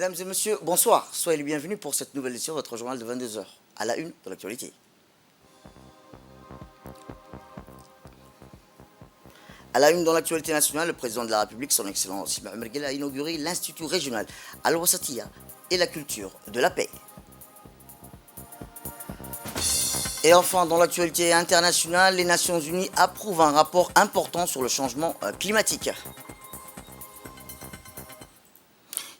Mesdames et messieurs, bonsoir. Soyez les bienvenus pour cette nouvelle édition de votre journal de 22 heures. À la une de l'actualité. À la une dans l'actualité nationale, le président de la République, son Excellence Ismaël Omar Guelleh, a inauguré l'Institut régional Al-Wasatiyya et la culture de la paix. Et enfin, dans l'actualité internationale, les Nations Unies approuvent un rapport important sur le changement climatique.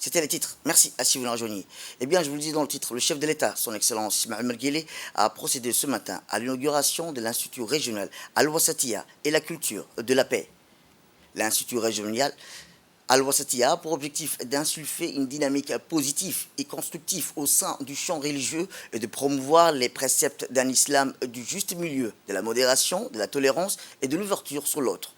C'était les titres. Merci à si vous nous rejoignez. Eh bien, je vous le dis dans le titre, le chef de l'État, son Excellence Ismaël Omar Guelleh, a procédé ce matin à l'inauguration de l'Institut régional Al-Wasatiyya et la culture de la paix. L'Institut régional Al-Wasatiyya a pour objectif d'insuffler une dynamique positive et constructive au sein du champ religieux et de promouvoir les préceptes d'un islam du juste milieu, de la modération, de la tolérance et de l'ouverture sur l'autre.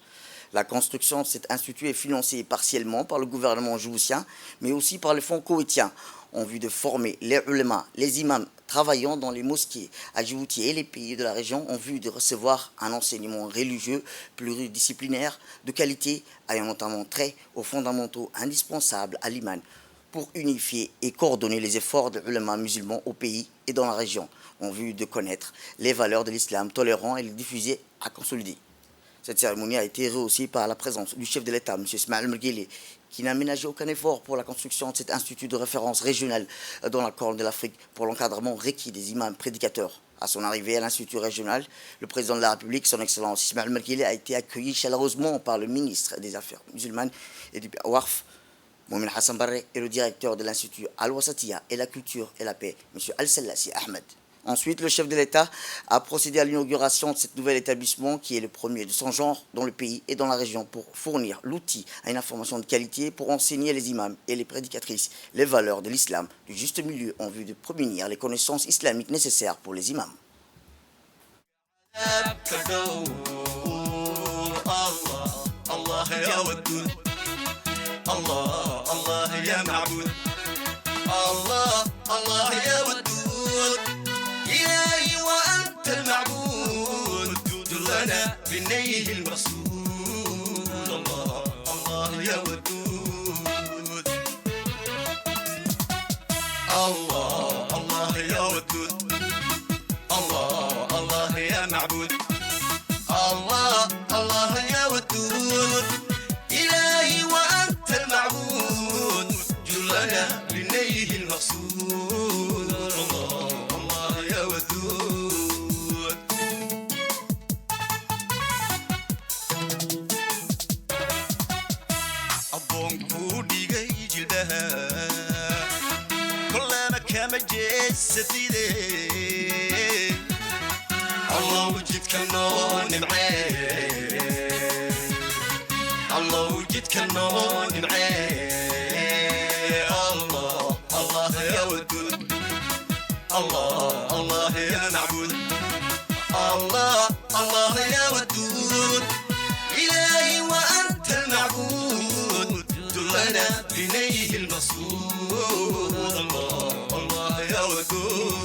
La construction de cet institut est financée partiellement par le gouvernement djiboutien, mais aussi par les fonds koweïtiens, en vue de former les ulémas, les imams travaillant dans les mosquées à Djibouti et les pays de la région, en vue de recevoir un enseignement religieux pluridisciplinaire de qualité, ayant notamment trait aux fondamentaux indispensables à l'iman pour unifier et coordonner les efforts des ulémas musulmans au pays et dans la région, en vue de connaître les valeurs de l'islam tolérant et les diffuser à consolider. Cette cérémonie a été rehaussée par la présence du chef de l'État, M. Ismaël Omar Guelleh, qui n'a ménagé aucun effort pour la construction de cet institut de référence régional dans la Corne de l'Afrique pour l'encadrement requis des imams prédicateurs. À son arrivée à l'Institut régional, le président de la République, son Excellence Ismaël Omar Guelleh, a été accueilli chaleureusement par le ministre des Affaires musulmanes et du Waqf, Mohamed Hassan Barre, et le directeur de l'Institut Al-Wasatiyya et la culture et la paix, M. Al-Selassie Ahmed. Ensuite, le chef de l'État a procédé à l'inauguration de cet nouvel établissement qui est le premier de son genre dans le pays et dans la région pour fournir l'outil à une information de qualité pour enseigner les imams et les prédicatrices les valeurs de l'islam du juste milieu en vue de prémunir les connaissances islamiques nécessaires pour les imams. بالنيل المقصود الله الله يا ودود الله الله يا ودود الله الله يا معبود الله الله يا ودود إلهي وأنت المعبود جلنا بالنيل المقصود الله الله يا ودود سديدي الله وجدك النون معاي الله وجدك النون معاي الله الله يا ودود الله الله يا معبود الله الله يا ودود إلهي وأنت المعبود دلنا بنيه المقصود الله الله يا ودود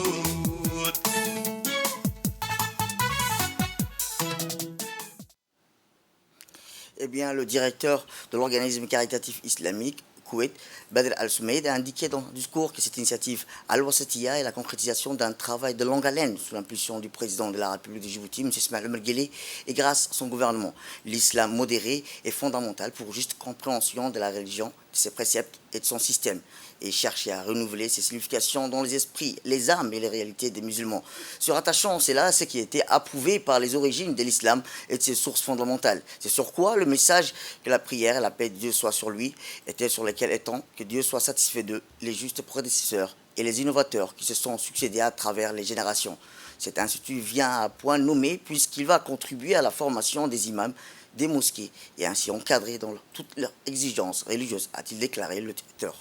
Eh bien, le directeur de l'organisme caritatif islamique Koweït, Badr Al-Soumeid, a indiqué dans un discours que cette initiative Al-Wasatiyya est la concrétisation d'un travail de longue haleine sous l'impulsion du président de la République de Djibouti, M. Ismaël Omar Guelleh, et grâce à son gouvernement. L'islam modéré est fondamental pour juste compréhension de la religion, de ses préceptes et de son système, et chercher à renouveler ses significations dans les esprits, les âmes et les réalités des musulmans. Se rattachant, c'est là ce qui a été approuvé par les origines de l'islam et de ses sources fondamentales. C'est sur quoi le message que la prière et la paix de Dieu soient sur lui était sur lesquels étant que Dieu soit satisfait d'eux, les justes prédécesseurs et les innovateurs qui se sont succédés à travers les générations. Cet institut vient à point nommé puisqu'il va contribuer à la formation des imams des mosquées et ainsi encadrer dans toutes leurs exigences religieuses, a-t-il déclaré le directeur.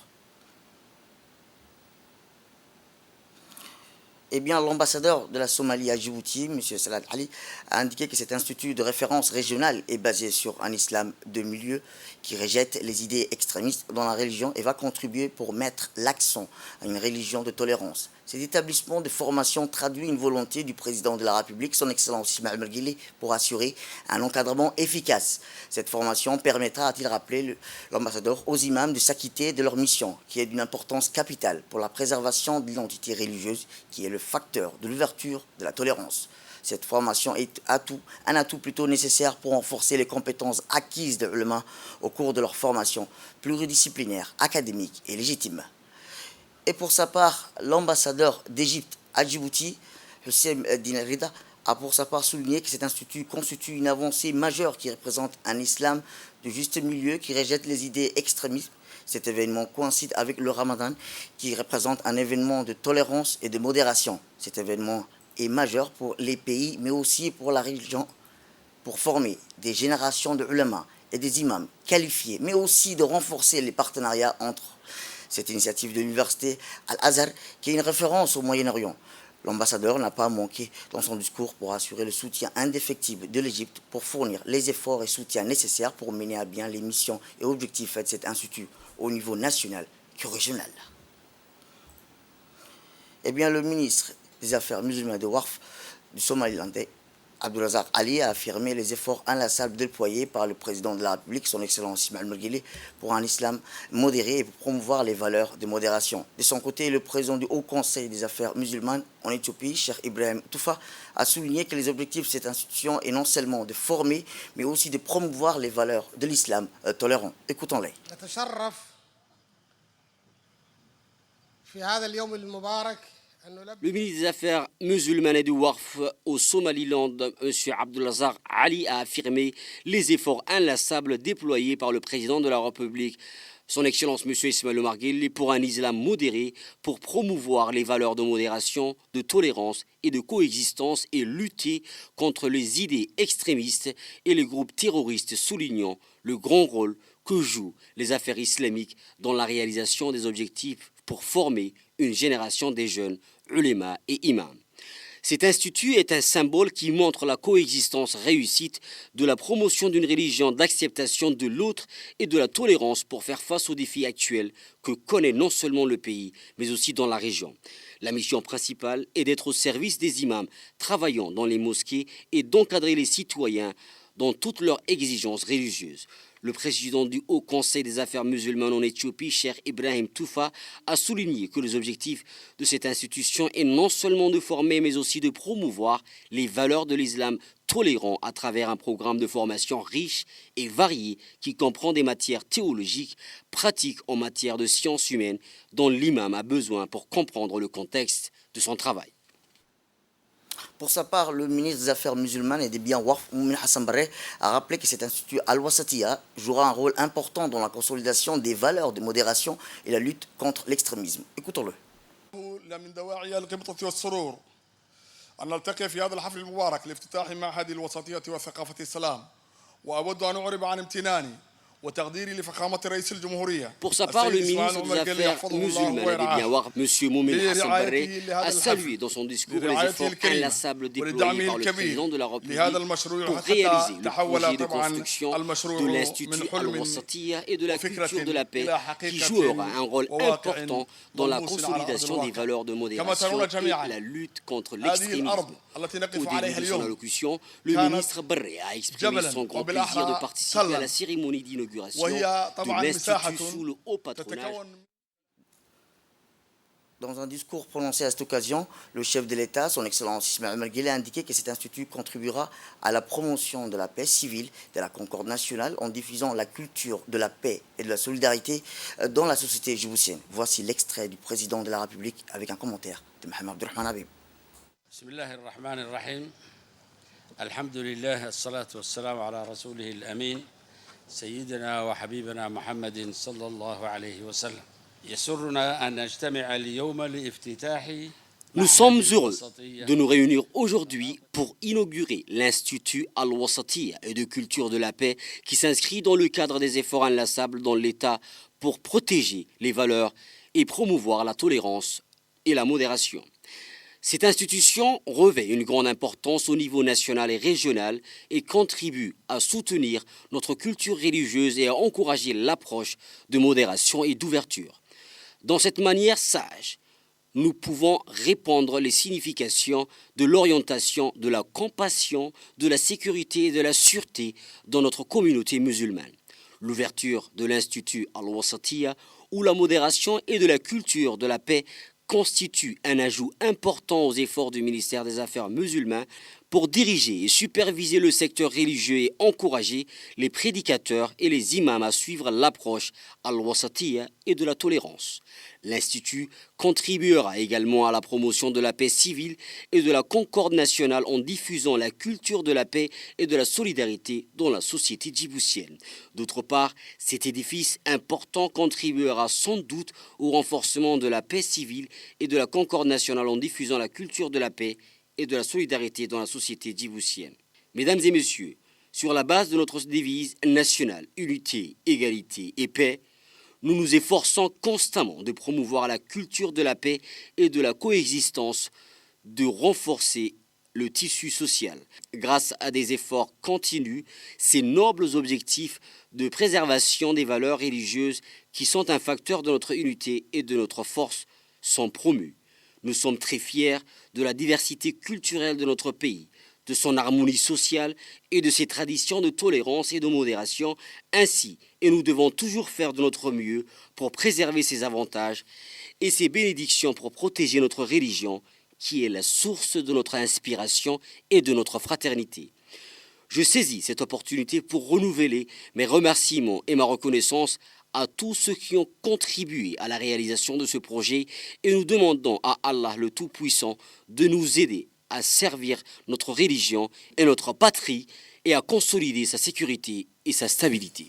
Eh bien, l'ambassadeur de la Somalie à Djibouti, M. Salah Ali, a indiqué que cet institut de référence régionale est basé sur un islam de milieu qui rejette les idées extrémistes dans la religion et va contribuer pour mettre l'accent à une religion de tolérance, Cet établissement de formation traduit une volonté du président de la République, son Excellence Ismaël Merguele, pour assurer un encadrement efficace. Cette formation permettra, a-t-il rappelé l'ambassadeur, aux imams de s'acquitter de leur mission, qui est d'une importance capitale pour la préservation de l'identité religieuse, qui est le facteur de l'ouverture de la tolérance. Cette formation est un atout plutôt nécessaire pour renforcer les compétences acquises de l'ulama au cours de leur formation pluridisciplinaire, académique et légitime. Et pour sa part, l'ambassadeur d'Égypte à Djibouti, Hussein Dinarida, a pour sa part souligné que cet institut constitue une avancée majeure qui représente un islam de juste milieu qui rejette les idées extrémistes. Cet événement coïncide avec le Ramadan qui représente un événement de tolérance et de modération. Cet événement est majeur pour les pays mais aussi pour la religion, pour former des générations de ulama et des imams qualifiés, mais aussi de renforcer les partenariats entre cette initiative de l'université Al-Azhar, qui est une référence au Moyen-Orient. L'ambassadeur n'a pas manqué dans son discours pour assurer le soutien indéfectible de l'Égypte pour fournir les efforts et soutiens nécessaires pour mener à bien les missions et objectifs de cet institut au niveau national que régional. Eh bien, le ministre des Affaires musulmanes de Warf du Somalilandais, Abdulrazak Ali, a affirmé les efforts inlassables déployés par le président de la République, son Excellence Ismaël Merguele, pour un islam modéré et pour promouvoir les valeurs de modération. De son côté, le président du Haut Conseil des Affaires musulmanes en Éthiopie, Cheikh Ibrahim Toufa, a souligné que les objectifs de cette institution est non seulement de former, mais aussi de promouvoir les valeurs de l'islam tolérant. Écoutons-les. Le ministre des Affaires musulmanes du Warf au Somaliland, M. Abdulrazak Ali, a affirmé les efforts inlassables déployés par le président de la République, son Excellence M. Ismaël Merguele, pour un islam modéré, pour promouvoir les valeurs de modération, de tolérance et de coexistence et lutter contre les idées extrémistes et les groupes terroristes, soulignant le grand rôle que jouent les affaires islamiques dans la réalisation des objectifs pour former une génération des jeunes ulémas et imams. Cet institut est un symbole qui montre la coexistence réussite de la promotion d'une religion d'acceptation de l'autre et de la tolérance pour faire face aux défis actuels que connaît non seulement le pays, mais aussi dans la région. La mission principale est d'être au service des imams travaillant dans les mosquées et d'encadrer les citoyens dans toutes leurs exigences religieuses. Le président du Haut Conseil des Affaires musulmanes en Éthiopie, Cheikh Ibrahim Toufa, a souligné que les objectifs de cette institution est non seulement de former, mais aussi de promouvoir les valeurs de l'islam tolérant à travers un programme de formation riche et varié qui comprend des matières théologiques, pratiques en matière de sciences humaines dont l'imam a besoin pour comprendre le contexte de son travail. Pour sa part, le ministre des Affaires musulmanes et des biens Warf, Moumin Hassan Barre, a rappelé que cet institut Al-Wasatiya jouera un rôle important dans la consolidation des valeurs de modération et la lutte contre l'extrémisme. Écoutons-le. أن نلتقي في هذا الحفل المبارك لافتتاح معهد الوسطية وثقافة السلام وأود أن أعرب عن امتناني Pour sa part, le ministre des Affaires musulmanes et des biens Warf, M. Moumin Hassan Barre, a salué dans son discours les efforts inlassables déployés par le président de la République pour réaliser le projet de construction de l'Institut Al-Wasatiya et de la culture de la paix qui jouera un rôle important dans la consolidation des valeurs de modération et la lutte contre l'extrémisme. Au début de son allocution, le ministre Barre a exprimé son grand plaisir de participer à la cérémonie d'inauguration de l'Institut sous le haut patronage. Dans un discours prononcé à cette occasion, le chef de l'État, son Excellence Ismaël Merguele, a indiqué que cet institut contribuera à la promotion de la paix civile, de la concorde nationale, en diffusant la culture de la paix et de la solidarité dans la société djiboutienne. Voici l'extrait du président de la République avec un commentaire de Mohamed Abdurrahman Habib. Bismillahirrahmanirrahim. Alhamdulillah, as-salatu was-salam ala rasulih al-amin. سيدنا وحبيبنا محمد صلى الله عليه وسلم يسرنا أن نجتمع اليوم لافتتاح. Nous sommes heureux de nous réunir aujourd'hui pour inaugurer l'Institut Al-Wasatiya et de culture de la paix qui s'inscrit dans le cadre des efforts inlassables dans l'État pour protéger les valeurs et promouvoir la tolérance et la modération. Cette institution revêt une grande importance au niveau national et régional et contribue à soutenir notre culture religieuse et à encourager l'approche de modération et d'ouverture. Dans cette manière sage, nous pouvons répandre les significations de l'orientation, de la compassion, de la sécurité et de la sûreté dans notre communauté musulmane. L'ouverture de l'Institut Al-Wasatiyya, où la modération et de la culture de la paix constitue un ajout important aux efforts du ministère des Affaires musulmanes pour diriger et superviser le secteur religieux et encourager les prédicateurs et les imams à suivre l'approche al-wasatiyya et de la tolérance. L'Institut contribuera également à la promotion de la paix civile et de la concorde nationale en diffusant la culture de la paix et de la solidarité dans la société djiboutienne. D'autre part, cet édifice important contribuera sans doute au renforcement de la paix civile et de la concorde nationale en diffusant la culture de la paix et de la solidarité dans la société djiboutienne. Mesdames et messieurs, sur la base de notre devise nationale, unité, égalité et paix, nous nous efforçons constamment de promouvoir la culture de la paix et de la coexistence, de renforcer le tissu social. Grâce à des efforts continus, ces nobles objectifs de préservation des valeurs religieuses qui sont un facteur de notre unité et de notre force sont promus. Nous sommes très fiers de la diversité culturelle de notre pays, de son harmonie sociale et de ses traditions de tolérance et de modération ainsi, et nous devons toujours faire de notre mieux pour préserver ses avantages et ses bénédictions pour protéger notre religion qui est la source de notre inspiration et de notre fraternité. Je saisis cette opportunité pour renouveler mes remerciements et ma reconnaissance à tous ceux qui ont contribué à la réalisation de ce projet et nous demandons à Allah le Tout-Puissant de nous aider à servir notre religion et notre patrie et à consolider sa sécurité et sa stabilité.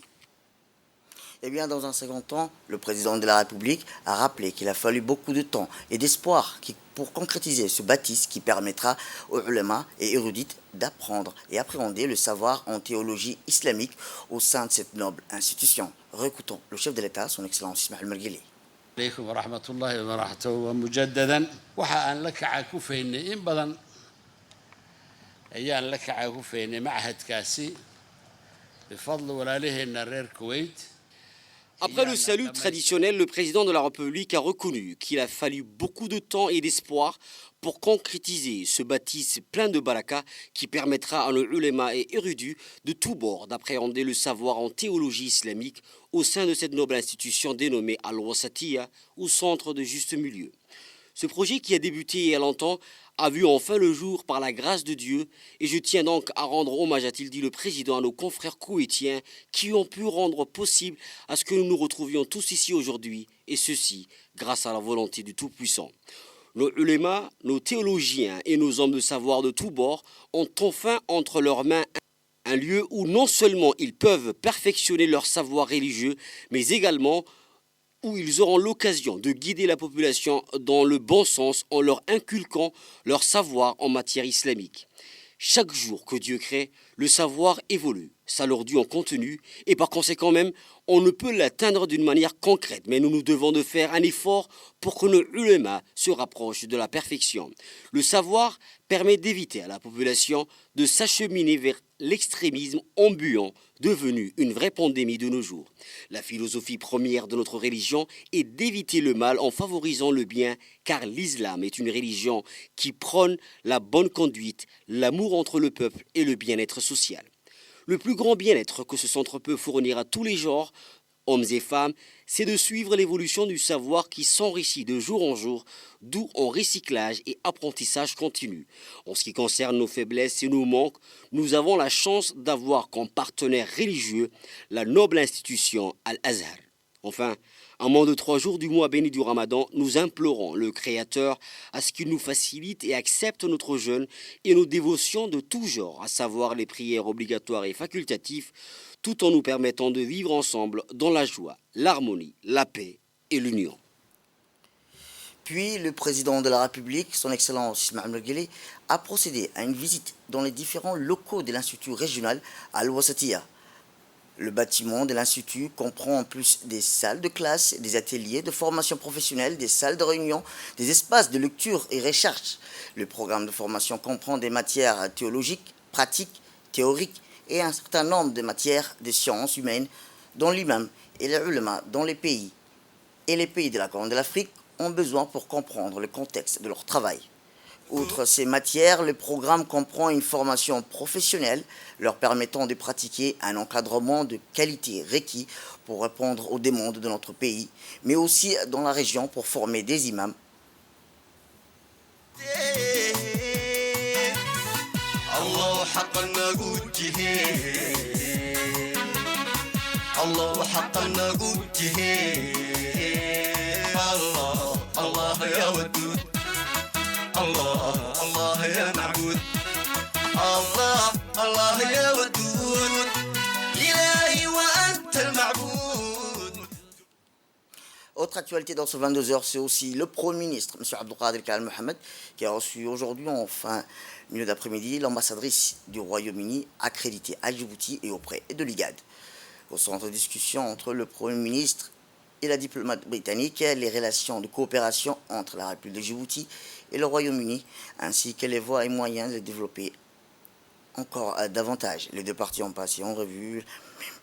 Eh bien, dans un second temps, le président de la République a rappelé qu'il a fallu beaucoup de temps et d'espoir pour concrétiser ce baptême qui permettra aux ulama et érudites d'apprendre et appréhender le savoir en théologie islamique au sein de cette noble institution. Récoutons le chef de l'État, son Excellence Ismaël Margueli. عليكم ورحمة الله وبركاته ومجددا وحان لك عاكفين إن بدن أيان لك عاكفين معهد كاسي بفضل ولاله النرير كويت. Après le salut traditionnel, le président de la République a reconnu qu'il a fallu beaucoup de temps et d'espoir pour concrétiser ce baptême plein de baraka qui permettra à nos ulémas et érudits de tous bords d'appréhender le savoir en théologie islamique au sein de cette noble institution dénommée Al-Wasatiyya, ou centre de juste milieu. Ce projet qui a débuté il y a longtemps a vu enfin le jour par la grâce de Dieu et je tiens donc à rendre hommage, a-t-il dit le président, à nos confrères koweïtiens qui ont pu rendre possible à ce que nous nous retrouvions tous ici aujourd'hui et ceci grâce à la volonté du Tout-Puissant. Nos ulémas, nos théologiens et nos hommes de savoir de tous bords ont enfin entre leurs mains un lieu où non seulement ils peuvent perfectionner leur savoir religieux mais également où ils auront l'occasion de guider la population dans le bon sens en leur inculquant leur savoir en matière islamique. Chaque jour que Dieu crée, le savoir évolue, s'alourdit en contenu et par conséquent même, on ne peut l'atteindre d'une manière concrète. Mais nous nous devons de faire un effort pour que nos ulémas se rapprochent de la perfection. Le savoir permet d'éviter à la population de s'acheminer vers l'extrémisme ambulant devenu une vraie pandémie de nos jours. La philosophie première de notre religion est d'éviter le mal en favorisant le bien, car l'islam est une religion qui prône la bonne conduite, l'amour entre le peuple et le bien-être social. Le plus grand bien-être que ce centre peut fournir à tous les genres, hommes et femmes, c'est de suivre l'évolution du savoir qui s'enrichit de jour en jour, d'où en recyclage et apprentissage continu. En ce qui concerne nos faiblesses et nos manques, nous avons la chance d'avoir comme partenaire religieux la noble institution Al-Azhar. Enfin, en moins de 3 jours du mois béni du Ramadan, nous implorons le Créateur à ce qu'il nous facilite et accepte notre jeûne et nos dévotions de tout genre, à savoir les prières obligatoires et facultatives, tout en nous permettant de vivre ensemble dans la joie, l'harmonie, la paix et l'union. Puis le président de la République, son Excellence Ismaël Margueli, a procédé à une visite dans les différents locaux de l'Institut régional Al-Wasatiyya. Le bâtiment de l'Institut comprend en plus des salles de classe, des ateliers de formation professionnelle, des salles de réunion, des espaces de lecture et recherche. Le programme de formation comprend des matières théologiques, pratiques, théoriques et un certain nombre de matières de sciences humaines dont l'imam et les ulama dans les pays et les pays de la Corne de l'Afrique ont besoin pour comprendre le contexte de leur travail. Outre ces matières, le programme comprend une formation professionnelle leur permettant de pratiquer un encadrement de qualité requis pour répondre aux demandes de notre pays, mais aussi dans la région pour former des imams. Autre actualité dans ce 22h, c'est aussi le Premier ministre, M. Abdelkader Al Mohamed, qui a reçu aujourd'hui, en fin milieu d'après-midi, l'ambassadrice du Royaume-Uni accréditée à Djibouti et auprès de l'IGAD. Au centre de discussion entre le Premier ministre et la diplomate britannique, les relations de coopération entre la République de Djibouti et le Royaume-Uni, ainsi que les voies et moyens de développer encore davantage. Les deux parties ont passé en revue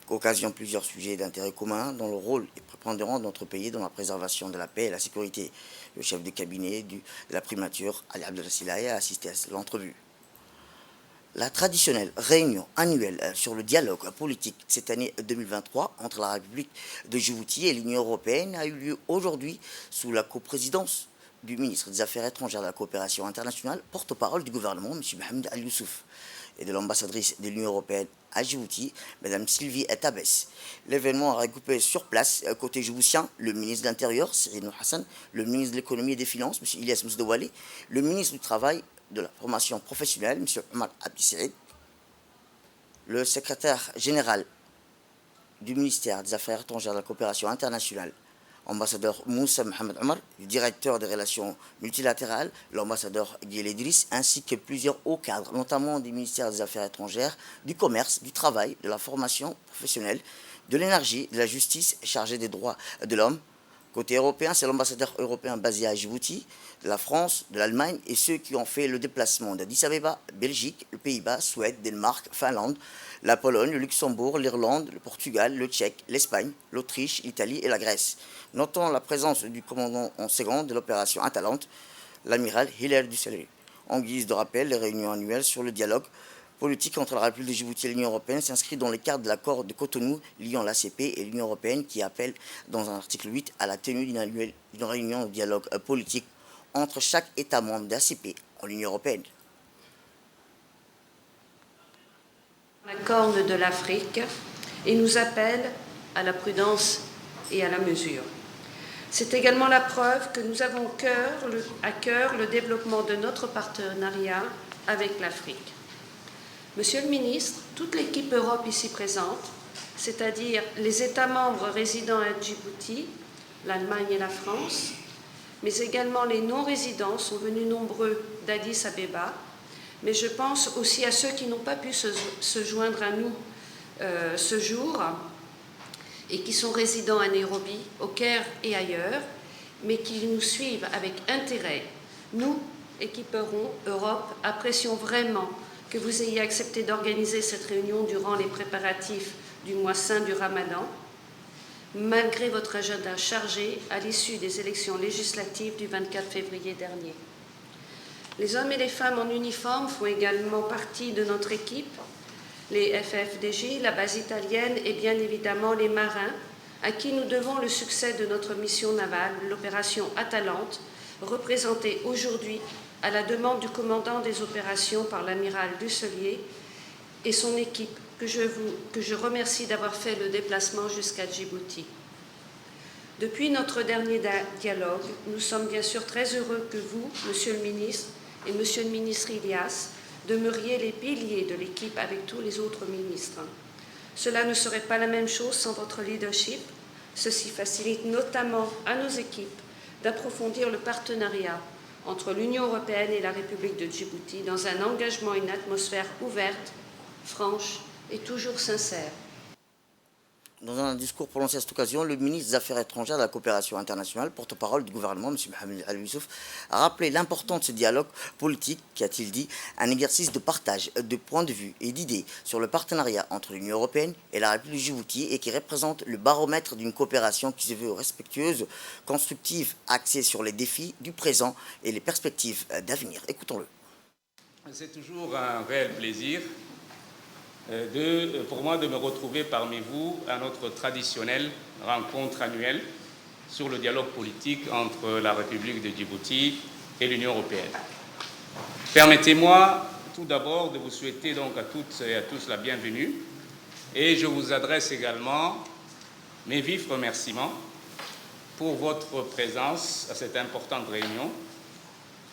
qu'occasion plusieurs sujets d'intérêt commun dont le rôle est prépondérant de notre pays dans la préservation de la paix et la sécurité. Le chef de cabinet de la primature, Ali Abdel Silaye, a assisté à l'entrevue. La traditionnelle réunion annuelle sur le dialogue politique cette année 2023 entre la République de Djibouti et l'Union européenne a eu lieu aujourd'hui sous la coprésidence du ministre des Affaires étrangères et de la coopération internationale, porte-parole du gouvernement, M. Mohamed Al Youssouf, et de l'ambassadrice de l'Union européenne à Djibouti, Mme Sylvie Etabès. L'événement a regroupé sur place, côté djiboutien, le ministre de l'Intérieur, Cyril Hassan, le ministre de l'Économie et des Finances, M. Ilyas Mousdawali, le ministre du Travail, de la formation professionnelle, M. Omar Abdisserid, le secrétaire général du ministère des Affaires étrangères et de la coopération internationale, ambassadeur Moussa Mohamed Omar, le directeur des relations multilatérales, l'ambassadeur Guy Idriss, ainsi que plusieurs hauts cadres, notamment des ministères des Affaires étrangères, du commerce, du travail, de la formation professionnelle, de l'énergie, de la justice, chargé des droits de l'homme. Côté européen, c'est l'ambassadeur européen basé à Djibouti, de la France, de l'Allemagne et ceux qui ont fait le déplacement d'Addis Abeba, Belgique, les Pays-Bas, Suède, Danemark, Finlande, la Pologne, le Luxembourg, l'Irlande, le Portugal, le Tchèque, l'Espagne, l'Autriche, l'Italie et la Grèce. Notons la présence du commandant en second de l'opération Atalante, l'amiral Hilaire Dussel. En guise de rappel, les réunions annuelles sur le dialogue politique entre la République de Djibouti et l'Union européenne s'inscrit dans le cadre de l'accord de Cotonou liant l'ACP et l'Union européenne qui appelle dans un article 8 à la tenue d'une réunion de dialogue politique entre chaque État membre d'ACP en l'Union européenne. La Corne de l'Afrique et nous appelle à la prudence et à la mesure. C'est également la preuve que nous avons à cœur le développement de notre partenariat avec l'Afrique. Monsieur le ministre, toute l'équipe Europe ici présente, c'est-à-dire les États membres résidant à Djibouti, l'Allemagne et la France, mais également les non-résidents sont venus nombreux d'Addis Abeba, mais je pense aussi à ceux qui n'ont pas pu se joindre à nous ce jour et qui sont résidents à Nairobi, au Caire et ailleurs, mais qui nous suivent avec intérêt. Nous, équipe Europe, apprécions vraiment que vous ayez accepté d'organiser cette réunion durant les préparatifs du mois saint du Ramadan, malgré votre agenda chargé à l'issue des élections législatives du 24 février dernier. Les hommes et les femmes en uniforme font également partie de notre équipe, les FFDJ, la base italienne et bien évidemment les marins, à qui nous devons le succès de notre mission navale, l'opération Atalante, représentée aujourd'hui à la demande du commandant des opérations par l'amiral Dusselier et son équipe, que je remercie d'avoir fait le déplacement jusqu'à Djibouti. Depuis notre dernier dialogue, nous sommes bien sûr très heureux que vous, Monsieur le ministre, et Monsieur le ministre Ilyas, demeuriez les piliers de l'équipe avec tous les autres ministres. Cela ne serait pas la même chose sans votre leadership. Ceci facilite notamment à nos équipes d'approfondir le partenariat entre l'Union européenne et la République de Djibouti dans un engagement et une atmosphère ouverte, franche et toujours sincère. Dans un discours prononcé à cette occasion, le ministre des Affaires étrangères et de la coopération internationale, porte-parole du gouvernement, M. Mohamed Al-Youssouf, a rappelé l'importance de ce dialogue politique, qu'a-t-il dit, un exercice de partage de points de vue et d'idées sur le partenariat entre l'Union européenne et la République de Djibouti et qui représente le baromètre d'une coopération qui se veut respectueuse, constructive, axée sur les défis du présent et les perspectives d'avenir. Écoutons-le. C'est toujours un réel plaisir pour moi de me retrouver parmi vous à notre traditionnelle rencontre annuelle sur le dialogue politique entre la République de Djibouti et l'Union européenne. Permettez-moi tout d'abord de vous souhaiter donc à toutes et à tous la bienvenue et je vous adresse également mes vifs remerciements pour votre présence à cette importante réunion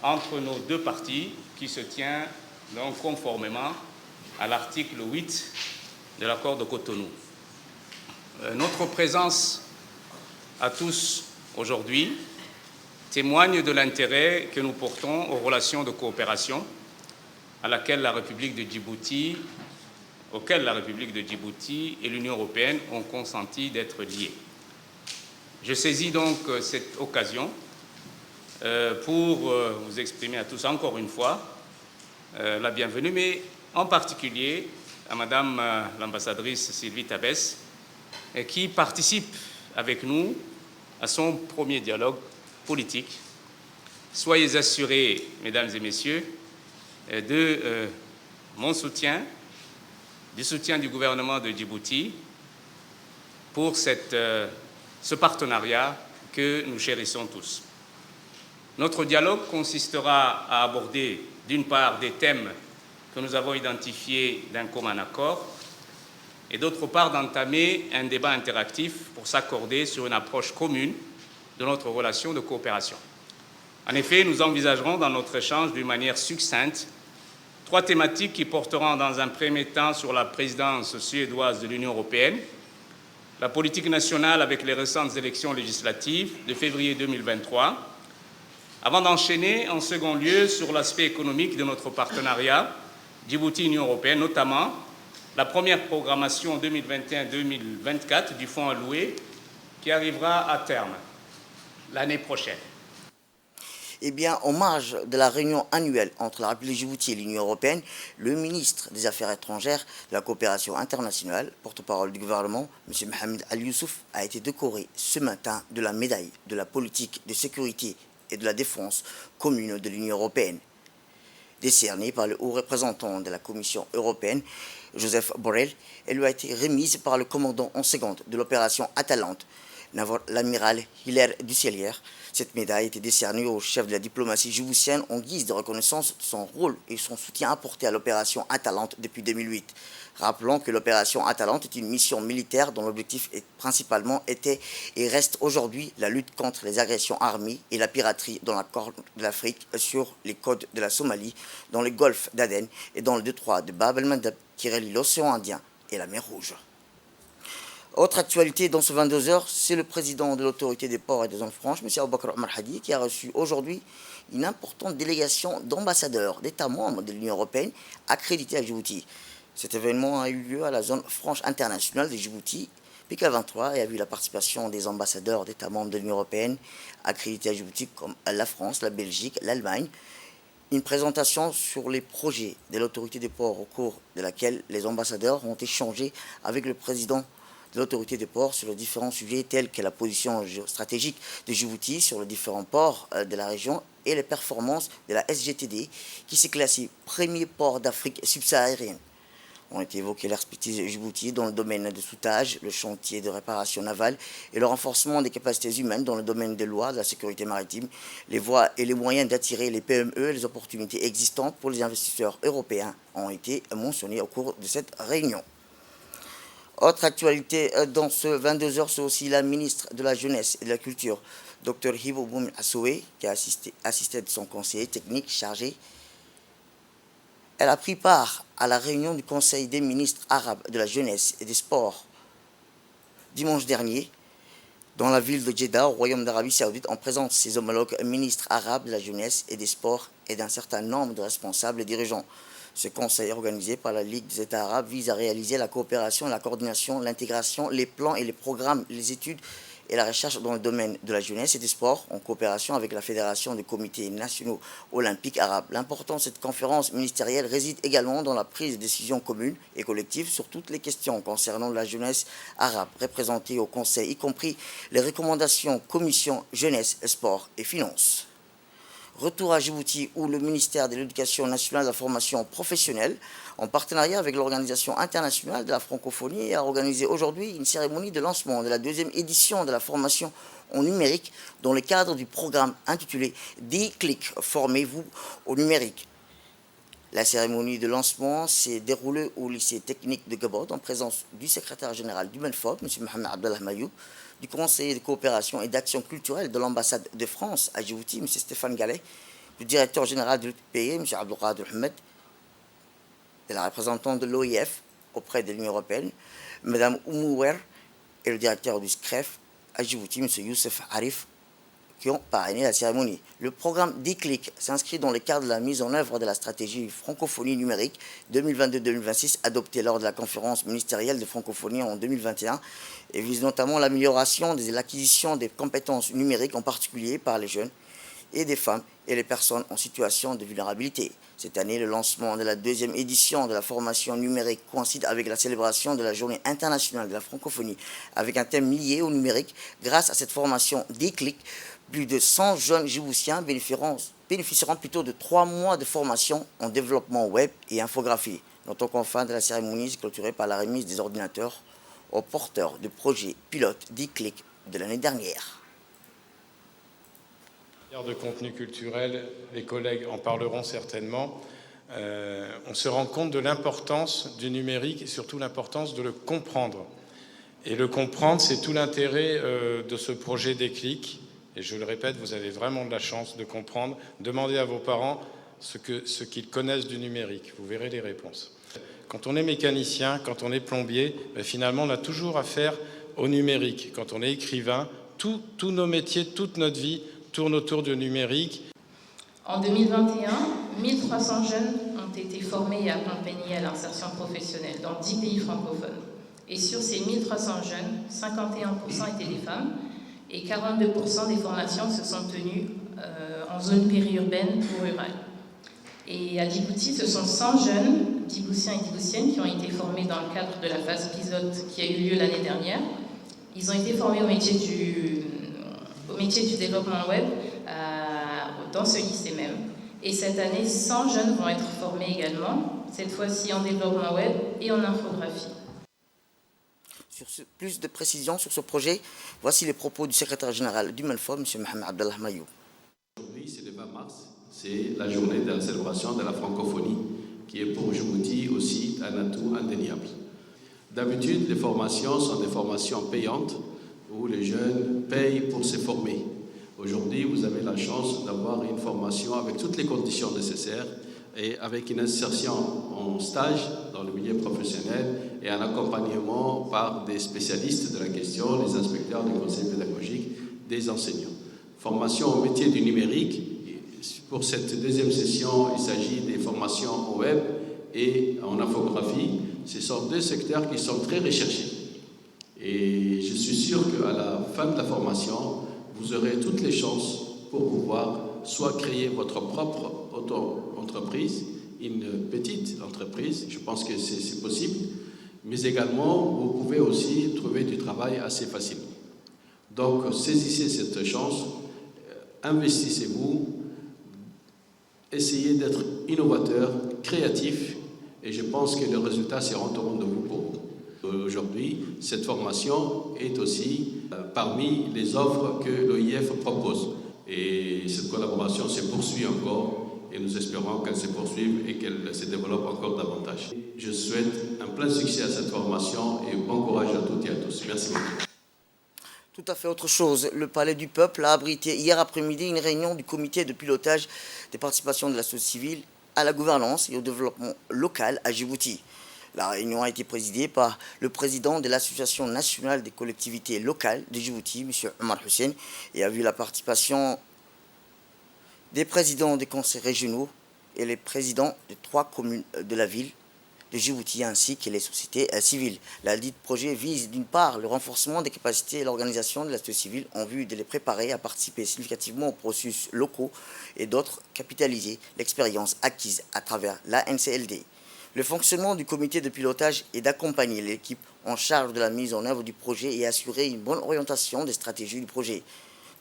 entre nos deux parties qui se tient donc conformément à l'article 8 de l'accord de Cotonou. Notre présence à tous aujourd'hui témoigne de l'intérêt que nous portons aux relations de coopération auxquelles la République de Djibouti et l'Union européenne ont consenti d'être liées. Je saisis donc cette occasion pour vous exprimer à tous encore une fois la bienvenue, mais en particulier à Madame l'ambassadrice Sylvie Tabès, qui participe avec nous à son premier dialogue politique. Soyez assurés, Mesdames et Messieurs, de mon soutien, du soutien du gouvernement de Djibouti pour ce partenariat que nous chérissons tous. Notre dialogue consistera à aborder, d'une part, des thèmes que nous avons identifiés d'un commun accord, et d'autre part, d'entamer un débat interactif pour s'accorder sur une approche commune de notre relation de coopération. En effet, nous envisagerons dans notre échange d'une manière succincte 3 thématiques qui porteront dans un premier temps sur la présidence suédoise de l'Union européenne, la politique nationale avec les récentes élections législatives de février 2023, avant d'enchaîner en second lieu sur l'aspect économique de notre partenariat Djibouti-Union européenne, notamment la première programmation 2021-2024 du fonds alloué qui arrivera à terme l'année prochaine. Eh bien, en marge de la réunion annuelle entre la République de Djibouti et l'Union européenne, le ministre des Affaires étrangères de la coopération internationale, porte-parole du gouvernement, M. Mohamed Al-Youssouf, a été décoré ce matin de la médaille de la politique de sécurité et de la défense commune de l'Union européenne, décernée par le haut représentant de la Commission européenne, Joseph Borrell. Elle lui a été remise par le commandant en seconde de l'opération Atalante, l'amiral Hilaire Dusselier. Cette médaille a été décernée au chef de la diplomatie djiboutienne en guise de reconnaissance de son rôle et son soutien apporté à l'opération Atalante depuis 2008. Rappelons que l'opération Atalante est une mission militaire dont l'objectif principalement était et reste aujourd'hui la lutte contre les agressions armées et la piraterie dans la Corne de l'Afrique sur les côtes de la Somalie, dans le golfe d'Aden et dans le détroit de Bab el-Mandeb qui relie l'océan Indien et la mer Rouge. Autre actualité dans ce 22h, c'est le président de l'autorité des ports et des zones franches, M. Aboubakar Omar Hadi, qui a reçu aujourd'hui une importante délégation d'ambassadeurs d'États membres de l'Union européenne accrédités à Djibouti. Cet événement a eu lieu à la zone franche internationale de Djibouti, PK23, et a vu la participation des ambassadeurs d'États membres de l'Union européenne accrédités à Djibouti comme la France, la Belgique, l'Allemagne. Une présentation sur les projets de l'autorité des ports au cours de laquelle les ambassadeurs ont échangé avec le président de l'autorité des ports sur les différents sujets tels que la position stratégique de Djibouti sur les différents ports de la région et les performances de la SGTD qui s'est classée premier port d'Afrique subsaharienne. Ont été évoquées l'expertise de Djibouti dans le domaine de soudage, le chantier de réparation navale et le renforcement des capacités humaines dans le domaine des lois, de la sécurité maritime, les voies et les moyens d'attirer les PME et les opportunités existantes pour les investisseurs européens ont été mentionnés au cours de cette réunion. Autre actualité dans ce 22h, c'est aussi la ministre de la Jeunesse et de la Culture, Dr Hibo Boum Assoué, qui a assisté de son conseiller technique chargé. Elle a pris part à la réunion du Conseil des ministres arabes de la Jeunesse et des Sports dimanche dernier dans la ville de Jeddah, au Royaume d'Arabie Saoudite, en présence de ses homologues ministres arabes de la Jeunesse et des Sports et d'un certain nombre de responsables et dirigeants. Ce conseil organisé par la Ligue des États arabes vise à réaliser la coopération, la coordination, l'intégration, les plans et les programmes, les études et la recherche dans le domaine de la jeunesse et des sports en coopération avec la Fédération des comités nationaux olympiques arabes. L'importance de cette conférence ministérielle réside également dans la prise de décisions communes et collectives sur toutes les questions concernant la jeunesse arabe représentée au Conseil, y compris les recommandations commission jeunesse, sport et finances. Retour à Djibouti où le ministère de l'Éducation nationale et de la formation professionnelle, en partenariat avec l'Organisation internationale de la francophonie, a organisé aujourd'hui une cérémonie de lancement de la 2e édition de la formation en numérique dans le cadre du programme intitulé « 10 clics, formez-vous au numérique ». La cérémonie de lancement s'est déroulée au lycée technique de Gabod en présence du secrétaire général du MENFOP, M. Mohamed Abdallah Mayoub, du conseiller de coopération et d'action culturelle de l'ambassade de France à Djibouti, M. Stéphane Gallet, du directeur général de l'UPE, M. Abdelkader Ahmed, de la représentante de l'OIF auprès de l'Union européenne, Mme Oumouer, et le directeur du SCREF à Djibouti, M. Youssef Arif, qui ont parrainé la cérémonie. Le programme 10 clics s'inscrit dans le cadre de la mise en œuvre de la stratégie francophonie numérique 2022-2026 adoptée lors de la conférence ministérielle de francophonie en 2021 et vise notamment l'amélioration de l'acquisition des compétences numériques, en particulier par les jeunes et des femmes et les personnes en situation de vulnérabilité. Cette année, le lancement de la 2e édition de la formation numérique coïncide avec la célébration de la Journée internationale de la francophonie, avec un thème lié au numérique. Grâce à cette formation 10 clics, plus de 100 jeunes Djiboutiens bénéficieront plutôt de 3 mois de formation en développement web et infographie. Notons qu'en fin de la cérémonie est clôturée par la remise des ordinateurs aux porteurs de projets pilotes 10 clics de l'année dernière. De contenu culturel, les collègues en parleront certainement. On se rend compte de l'importance du numérique et surtout l'importance de le comprendre. Et le comprendre, c'est tout l'intérêt de ce projet Déclic. Et je le répète, vous avez vraiment de la chance de comprendre. Demandez à vos parents ce qu'ils connaissent du numérique. Vous verrez les réponses. Quand on est mécanicien, quand on est plombier, finalement, on a toujours affaire au numérique. Quand on est écrivain, tous nos métiers, toute notre vie tourne autour du numérique. En 2021, 1300 jeunes ont été formés et accompagnés à l'insertion professionnelle dans 10 pays francophones. Et sur ces 1300 jeunes, 51% étaient des femmes et 42% des formations se sont tenues en zone périurbaine ou rurale. Et à Djibouti, ce sont 100 jeunes Djiboutiens et Djiboutiennes qui ont été formés dans le cadre de la phase pilote qui a eu lieu l'année dernière. Ils ont été formés au métier du développement web dans ce lycée même. Et cette année, 100 jeunes vont être formés également, cette fois-ci en développement web et en infographie. Plus de précisions sur ce projet, voici les propos du secrétaire général du MENFOP, M. Mohamed Abdallah Mayoub. Aujourd'hui, c'est le 20 mars, c'est la journée de la célébration de la francophonie, qui est pour Djibouti aussi un atout indéniable. D'habitude, les formations sont des formations payantes, où les jeunes payent pour se former. Aujourd'hui, vous avez la chance d'avoir une formation avec toutes les conditions nécessaires et avec une insertion en stage dans le milieu professionnel et un accompagnement par des spécialistes de la question, les inspecteurs des conseils pédagogiques, des enseignants. Formation au métier du numérique. Pour cette deuxième session, il s'agit des formations au web et en infographie. Ce sont deux secteurs qui sont très recherchés. Et je suis sûr qu'à la fin de la formation, vous aurez toutes les chances pour pouvoir soit créer votre propre auto-entreprise, une petite entreprise, je pense que c'est possible, mais également vous pouvez aussi trouver du travail assez facilement. Donc saisissez cette chance, investissez-vous, essayez d'être innovateur, créatif, et je pense que les résultats seront au rendez-vous pour vous. Aujourd'hui, cette formation est aussi parmi les offres que l'OIF propose. Et cette collaboration se poursuit encore et nous espérons qu'elle se poursuive et qu'elle se développe encore davantage. Je souhaite un plein succès à cette formation et bon courage à toutes et à tous. Merci beaucoup. Tout à fait autre chose. Le Palais du Peuple a abrité hier après-midi une réunion du comité de pilotage des participations de la société civile à la gouvernance et au développement local à Djibouti. La réunion a été présidée par le président de l'Association nationale des collectivités locales de Djibouti, M. Omar Hussein, et a vu la participation des présidents des conseils régionaux et les présidents de 3 communes de la ville de Djibouti ainsi que les sociétés civiles. La dite projet vise d'une part le renforcement des capacités et l'organisation de la société civile en vue de les préparer à participer significativement aux processus locaux et d'autres capitaliser l'expérience acquise à travers la NCLD. Le fonctionnement du comité de pilotage est d'accompagner l'équipe en charge de la mise en œuvre du projet et assurer une bonne orientation des stratégies du projet.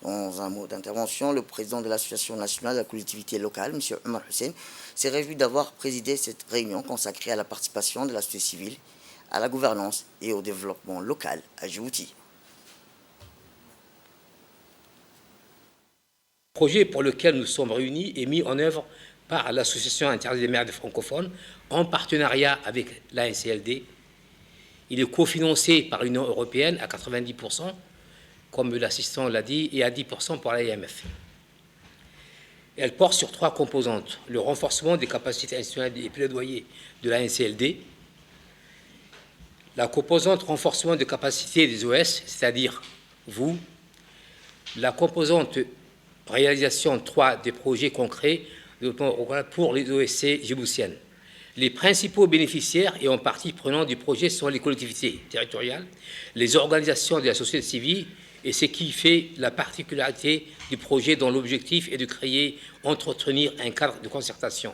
Dans un mot d'intervention, le président de l'Association nationale de la collectivité locale, M. Omar Hussein, s'est réjoui d'avoir présidé cette réunion consacrée à la participation de la société civile, à la gouvernance et au développement local à Djibouti. Le projet pour lequel nous sommes réunis est mis en œuvre par l'Association internationale des maires des francophones en partenariat avec l'ANCLD. Il est cofinancé par l'Union européenne à 90%, comme l'assistant l'a dit, et à 10% par l'AMF. Elle porte sur 3 composantes: le renforcement des capacités institutionnelles et plaidoyer de la NCLD, la composante renforcement des capacités des OS, c'est-à-dire vous, la composante réalisation 3 des projets concrets pour les OSC djiboutiennes. Les principaux bénéficiaires et en partie prenants du projet sont les collectivités territoriales, les organisations de la société civile, et ce qui fait la particularité du projet dont l'objectif est de créer, entretenir un cadre de concertation,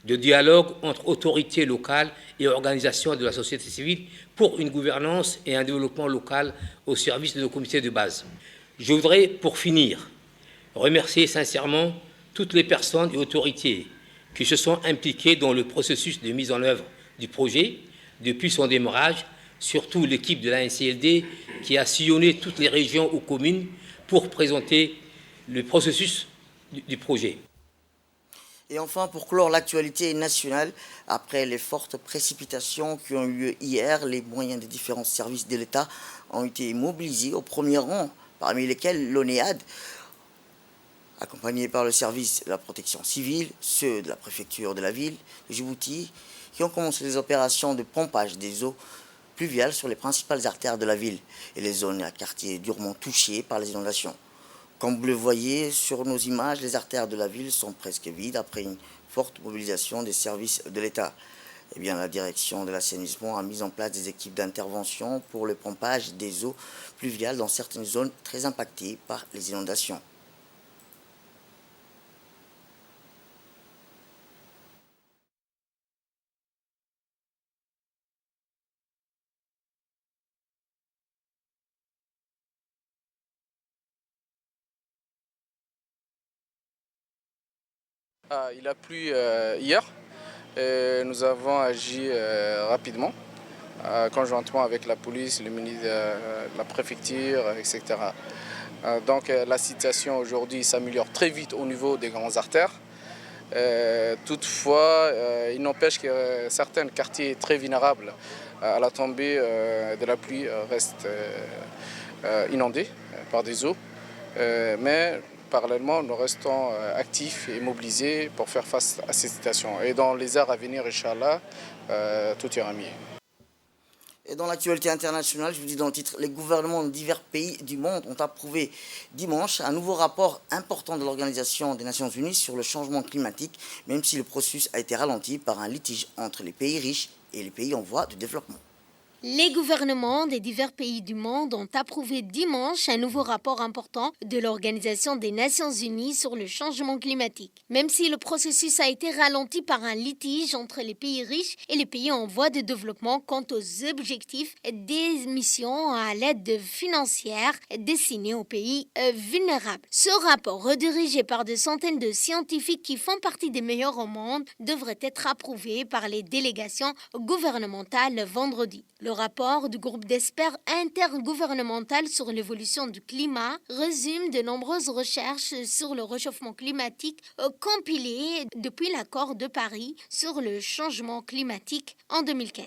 de dialogue entre autorités locales et organisations de la société civile pour une gouvernance et un développement local au service de nos comités de base. Je voudrais, pour finir, remercier sincèrement toutes les personnes et autorités qui se sont impliquées dans le processus de mise en œuvre du projet depuis son démarrage, surtout l'équipe de la NCLD qui a sillonné toutes les régions ou communes pour présenter le processus du projet. Et enfin, pour clore l'actualité nationale, après les fortes précipitations qui ont eu lieu hier, les moyens des différents services de l'État ont été mobilisés au premier rang, parmi lesquels l'ONEAD, accompagné par le service de la protection civile, ceux de la préfecture de la ville de Djibouti, qui ont commencé les opérations de pompage des eaux pluviales sur les principales artères de la ville et les zones à quartiers durement touchés par les inondations. Comme vous le voyez sur nos images, les artères de la ville sont presque vides après une forte mobilisation des services de l'État. Eh bien, la direction de l'assainissement a mis en place des équipes d'intervention pour le pompage des eaux pluviales dans certaines zones très impactées par les inondations. Il a plu hier et nous avons agi rapidement, conjointement avec la police, le ministre de la préfecture, etc. Donc la situation aujourd'hui s'améliore très vite au niveau des grandes artères. Toutefois, il n'empêche que certains quartiers très vulnérables à la tombée de la pluie restent inondés par des eaux. Mais parallèlement, nous restons actifs et mobilisés pour faire face à cette situation. Et dans les heures à venir, Inch'Allah, tout ira mieux. Et dans l'actualité internationale, je vous dis dans le titre, les gouvernements de divers pays du monde ont approuvé dimanche un nouveau rapport important de l'Organisation des Nations Unies sur le changement climatique, même si le processus a été ralenti par un litige entre les pays riches et les pays en voie de développement. Les gouvernements des divers pays du monde ont approuvé dimanche un nouveau rapport important de l'Organisation des Nations Unies sur le changement climatique. Même si le processus a été ralenti par un litige entre les pays riches et les pays en voie de développement quant aux objectifs des missions à l'aide financière destinée aux pays vulnérables. Ce rapport, redirigé par des centaines de scientifiques qui font partie des meilleurs au monde, devrait être approuvé par les délégations gouvernementales vendredi. Le rapport du groupe d'experts intergouvernemental sur l'évolution du climat résume de nombreuses recherches sur le réchauffement climatique compilées depuis l'accord de Paris sur le changement climatique en 2015.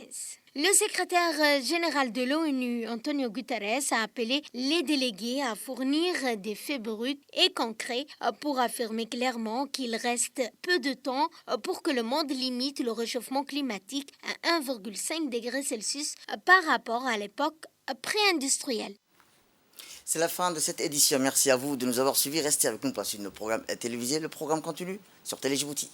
Le secrétaire général de l'ONU, Antonio Guterres, a appelé les délégués à fournir des faits bruts et concrets pour affirmer clairement qu'il reste peu de temps pour que le monde limite le réchauffement climatique à 1,5 degré Celsius par rapport à l'époque pré-industrielle. C'est la fin de cette édition. Merci à vous de nous avoir suivis. Restez avec nous pour la suite de nos programmes télévisés. Le programme continue sur Télé Djibouti.